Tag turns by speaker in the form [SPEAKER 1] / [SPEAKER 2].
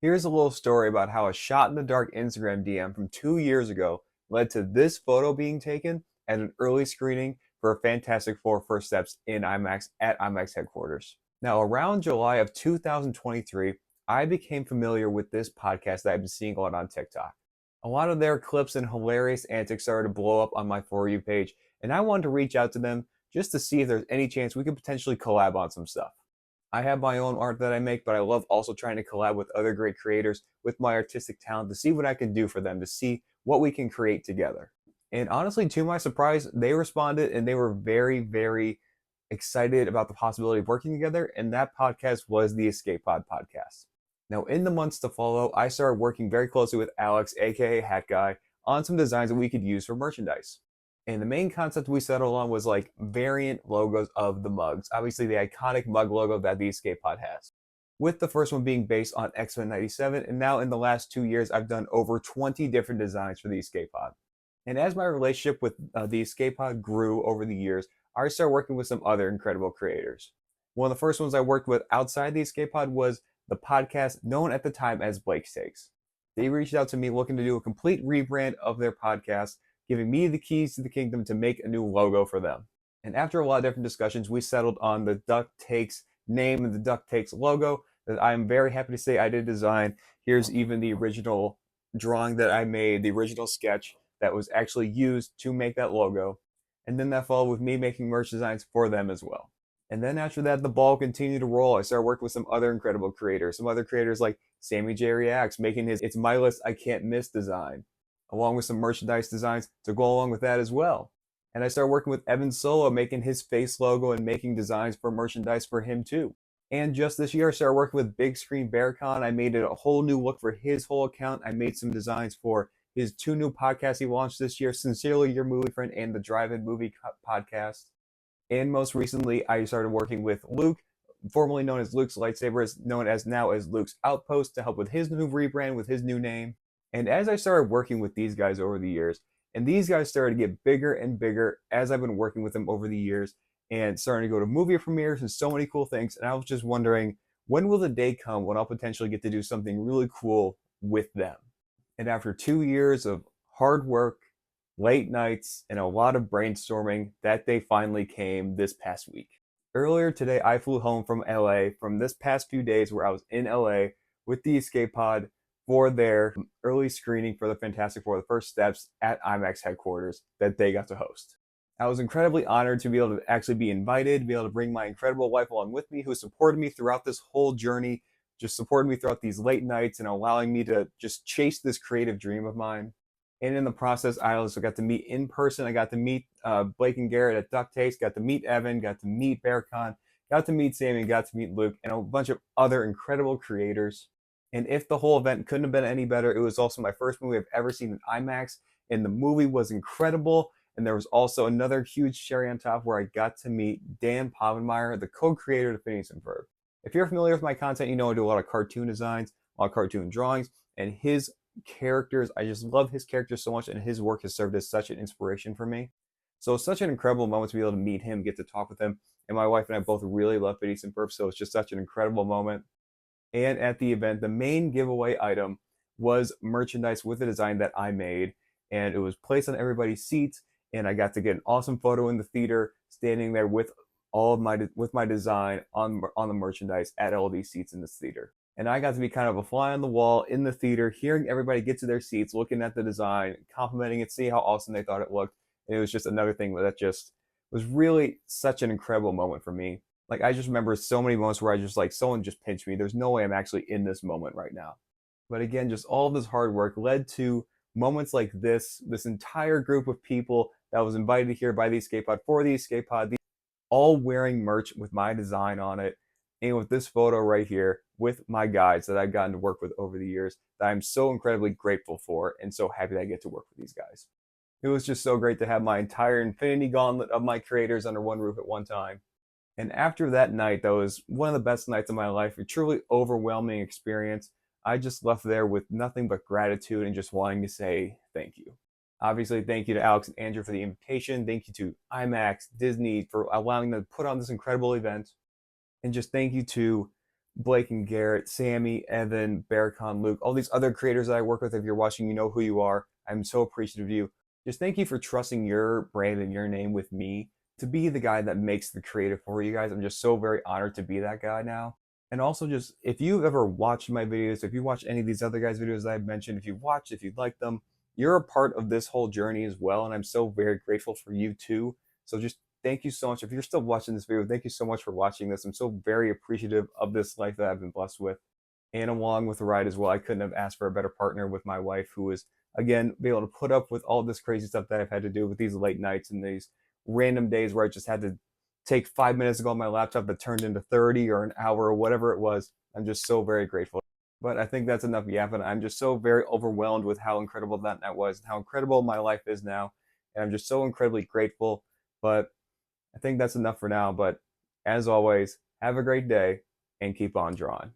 [SPEAKER 1] Here's a little story about how a shot in the dark Instagram DM from 2 years ago led to this photo being taken at an early screening for a Fantastic Four First Steps in IMAX at IMAX headquarters. Now, around July of 2023, I became familiar with this podcast that I've been seeing a lot on TikTok. A lot of their clips and hilarious antics started to blow up on my For You page, and I wanted to reach out to them just to see if there's any chance we could potentially collab on some stuff. I have my own art that I make, but I love also trying to collab with other great creators with my artistic talent to see what I can do for them, to see what we can create together. And honestly, to my surprise, they responded and they were very, very excited about the possibility of working together. And that podcast was the Escape Pod podcast. Now, in the months to follow, I started working very closely with Alex, aka Hat Guy, on some designs that we could use for merchandise. And the main concept we settled on was like variant logos of the mugs. Obviously, the iconic mug logo that the Escape Pod has. With the first one being based on X-Men 97, and now in the last 2 years, I've done over 20 different designs for the Escape Pod. And as my relationship with the Escape Pod grew over the years, I started working with some other incredible creators. One of the first ones I worked with outside the Escape Pod was the podcast known at the time as Blake's Takes. They reached out to me looking to do a complete rebrand of their podcast, giving me the keys to the kingdom to make a new logo for them. And after a lot of different discussions, we settled on the Duck Takes name and the Duck Takes logo that I am very happy to say I did design. Here's even the original drawing that I made, the original sketch that was actually used to make that logo. And then that followed with me making merch designs for them as well. And then after that, the ball continued to roll. I started working with some other incredible creators, some other creators like Sammy J Reacts, making his It's My List I Can't Miss design, along with some merchandise designs to go along with that as well. And I started working with Evan Solo, making his face logo and making designs for merchandise for him too. And just this year, I started working with Big Screen Bearcon. I made it a whole new look for his whole account. I made some designs for his two new podcasts he launched this year, Sincerely Your Movie Friend and the Drive-In Movie Podcast. And most recently, I started working with Luke, formerly known as Luke's Lightsabers, known as now as Luke's Outpost, to help with his new rebrand with his new name. And as I started working with these guys over the years, and these guys started to get bigger and bigger as I've been working with them over the years and starting to go to movie premieres and so many cool things. And I was just wondering, when will the day come when I'll potentially get to do something really cool with them? And after 2 years of hard work, late nights, and a lot of brainstorming, that day finally came this past week. Earlier today, I flew home from LA from this past few days where I was in LA with the Escape Pod for their early screening for the Fantastic Four, the First Steps at IMAX headquarters that they got to host. I was incredibly honored to be able to actually be invited, to be able to bring my incredible wife along with me, who supported me throughout this whole journey, just supported me throughout these late nights and allowing me to just chase this creative dream of mine. And in the process, I also got to meet in person. I got to meet Blake and Garrett at Duck Taste, got to meet Evan, got to meet Bearcon, got to meet Sammy, got to meet Luke, and a bunch of other incredible creators. And if the whole event couldn't have been any better, it was also my first movie I've ever seen in IMAX, and the movie was incredible. And there was also another huge cherry on top where I got to meet Dan Povenmire, the co-creator of Phineas and Ferb. If you're familiar with my content, you know I do a lot of cartoon designs, a lot of cartoon drawings, and his characters, I just love his characters so much, and his work has served as such an inspiration for me. So it's such an incredible moment to be able to meet him, get to talk with him, and my wife and I both really love Phineas and Ferb, so it's just such an incredible moment. And at the event, the main giveaway item was merchandise with a design that I made, and it was placed on everybody's seats, and I got to get an awesome photo in the theater, standing there with all of my design on the merchandise at all these seats in this theater. And I got to be kind of a fly on the wall in the theater, hearing everybody get to their seats, looking at the design, complimenting it, see how awesome they thought it looked. And it was just another thing that just was really such an incredible moment for me. Like, I just remember so many moments where I just like, someone just pinched me. There's no way I'm actually in this moment right now. But again, just all of this hard work led to moments like this entire group of people that was invited here by the Escape Pod for the Escape Pod, all wearing merch with my design on it, and with this photo right here with my guides that I've gotten to work with over the years that I'm so incredibly grateful for and so happy that I get to work with these guys. It was just so great to have my entire infinity gauntlet of my creators under one roof at one time. And after that night, that was one of the best nights of my life, a truly overwhelming experience. I just left there with nothing but gratitude and just wanting to say thank you. Obviously, thank you to Alex and Andrew for the invitation. Thank you to IMAX, Disney for allowing them to put on this incredible event. And just thank you to Blake and Garrett, Sammy, Evan, Barracon, Luke, all these other creators that I work with. If you're watching, you know who you are. I'm so appreciative of you. Just thank you for trusting your brand and your name with me to be the guy that makes the creative for you guys. I'm just so very honored to be that guy now. And also, just if you've ever watched my videos, if you watch any of these other guys' videos that I've mentioned, if you watched, if you like them, you're a part of this whole journey as well. And I'm so very grateful for you too. So just thank you so much. If you're still watching this video, thank you so much for watching this. I'm so very appreciative of this life that I've been blessed with. And along with the ride as well, I couldn't have asked for a better partner with my wife, who is, again, be able to put up with all this crazy stuff that I've had to do with these late nights and these random days where I just had to take 5 minutes to go on my laptop that turned into 30 or an hour or whatever it was. I'm just so very grateful. But I think that's enough yapping. I'm just so very overwhelmed with how incredible that night was and how incredible my life is now. And I'm just so incredibly grateful. But I think that's enough for now. But as always, have a great day and keep on drawing.